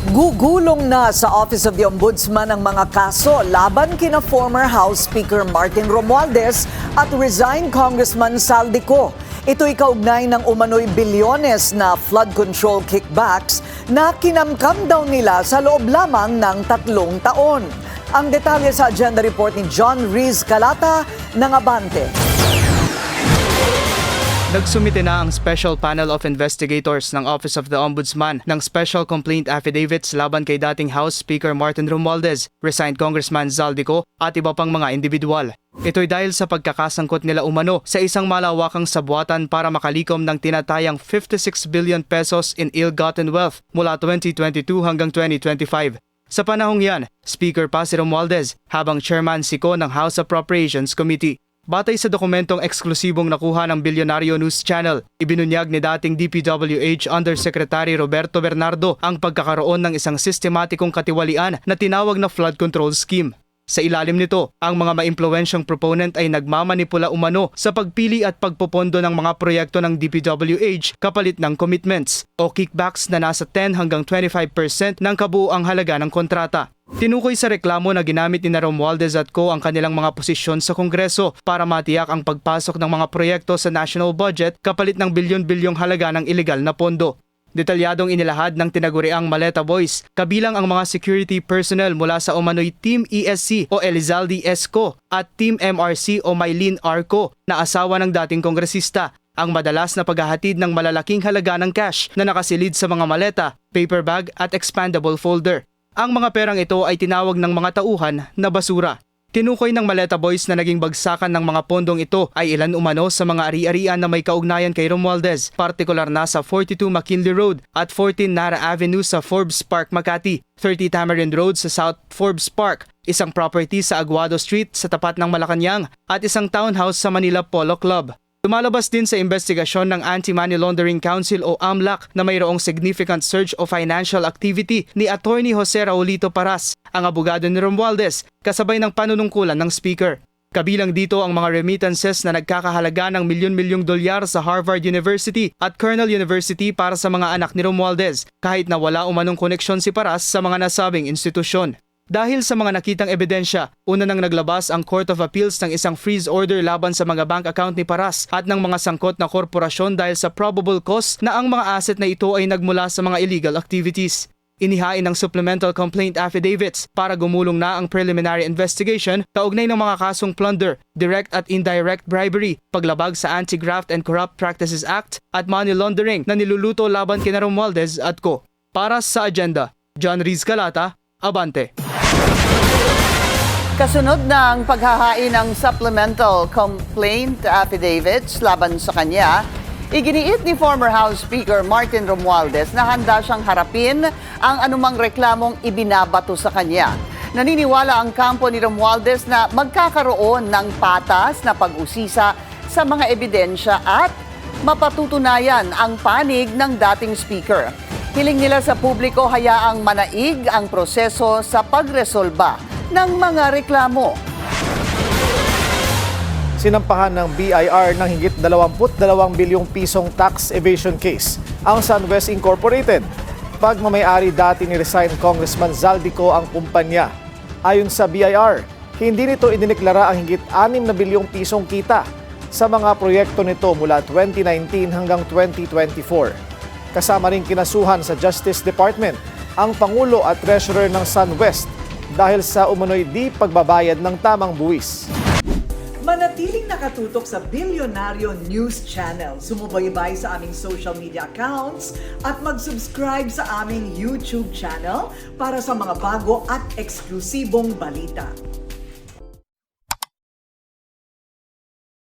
Gugulong na sa Office of the Ombudsman ang mga kaso laban kina former House Speaker Martin Romualdez at resigned Congressman Saldico. Ito'y kaugnay ng umano'y bilyones na flood control kickbacks na kinamkam daw nila sa loob lamang ng 3 taon. Ang detalye sa agenda report ni John Riz Calata ng Abante. Nagsumite na ang Special Panel of Investigators ng Office of the Ombudsman ng special complaint affidavits laban kay dating House Speaker Martin Romualdez, resigned Congressman Zaldico at iba pang mga individual. Ito'y dahil sa pagkakasangkot nila umano sa isang malawakang sabwatan para makalikom ng tinatayang 56 billion pesos in ill-gotten wealth mula 2022 hanggang 2025. Sa panahong yan, Speaker pa si Romualdez habang Chairman Siko ng House Appropriations Committee. Batay sa dokumentong eksklusibong nakuha ng Bilyonaryo News Channel, ibinunyag ni dating DPWH Undersecretary Roberto Bernardo ang pagkakaroon ng isang sistematikong katiwalian na tinawag na flood control scheme. Sa ilalim nito, ang mga maimpluwensyang proponent ay nagmamanipula umano sa pagpili at pagpopondo ng mga proyekto ng DPWH kapalit ng commitments o kickbacks na nasa 10 hanggang 25% ng kabuuang halaga ng kontrata. Tinukoy sa reklamo na ginamit ni Romualdez at Co ang kanilang mga posisyon sa Kongreso para matiyak ang pagpasok ng mga proyekto sa national budget kapalit ng bilyon-bilyong halaga ng ilegal na pondo. Detalyadong inilahad ng tinaguriang Maleta Boys, kabilang ang mga security personnel mula sa umano'y Team ESC o Elizalde Esco at Team MRC o Mylene Arco na asawa ng dating kongresista, ang madalas na paghahatid ng malalaking halaga ng cash na nakasilid sa mga maleta, paper bag at expandable folder. Ang mga perang ito ay tinawag ng mga tauhan na basura. Tinukoy ng Maleta Boys na naging bagsakan ng mga pondong ito ay ilan umano sa mga ari-arian na may kaugnayan kay Romualdez, partikular na sa 42 McKinley Road at 14 Nara Avenue sa Forbes Park, Makati, 30 Tamarind Road sa South Forbes Park, isang property sa Aguado Street sa tapat ng Malacanang at isang townhouse sa Manila Polo Club. Lumalabas din sa investigasyon ng Anti-Money Laundering Council o AMLAC na mayroong significant surge of financial activity ni Attorney Jose Raulito Paras, ang abogado ni Romualdez, kasabay ng panunungkulan ng Speaker. Kabilang dito ang mga remittances na nagkakahalaga ng milyon-milyong dolyar sa Harvard University at Cornell University para sa mga anak ni Romualdez, kahit na wala umanong koneksyon si Paras sa mga nasabing institusyon. Dahil sa mga nakitang ebidensya, una nang naglabas ang Court of Appeals ng isang freeze order laban sa mga bank account ni Paras at ng mga sangkot na korporasyon dahil sa probable cause na ang mga asset na ito ay nagmula sa mga illegal activities. Inihain ng supplemental complaint affidavits para gumulong na ang preliminary investigation kaugnay ng mga kasong plunder, direct at indirect bribery, paglabag sa Anti-Graft and Corrupt Practices Act at money laundering na niluluto laban kina Romualdez at Co. Para sa agenda, John Riz Calata, Abante. Kasunod ng paghahain ng supplemental complaint affidavits laban sa kanya, iginiit ni former House Speaker Martin Romualdez na handa siyang harapin ang anumang reklamong ibinabato sa kanya. Naniniwala ang kampo ni Romualdez na magkakaroon ng patas na pag-usisa sa mga ebidensya at mapatutunayan ang panig ng dating speaker. Hiling nila sa publiko hayaang manaig ang proseso sa pagresolba ng mga reklamo. Sinampahan ng BIR ng higit 22 bilyong pisong tax evasion case ang SunWest Incorporated. Pagmamayari dati ni resigned Congressman Zaldico ang kumpanya. Ayon sa BIR, hindi nito idineklara ang higit 6 na bilyong pisong kita sa mga proyekto nito mula 2019 hanggang 2024. Kasama rin kinasuhan sa Justice Department ang Pangulo at Treasurer ng SunWest dahil sa umano'y di pagbabayad ng tamang buwis. Manatiling nakatutok sa Bilyonaryo News Channel. Sumubaybay sa aming social media accounts at mag-subscribe sa aming YouTube channel para sa mga bago at eksklusibong balita.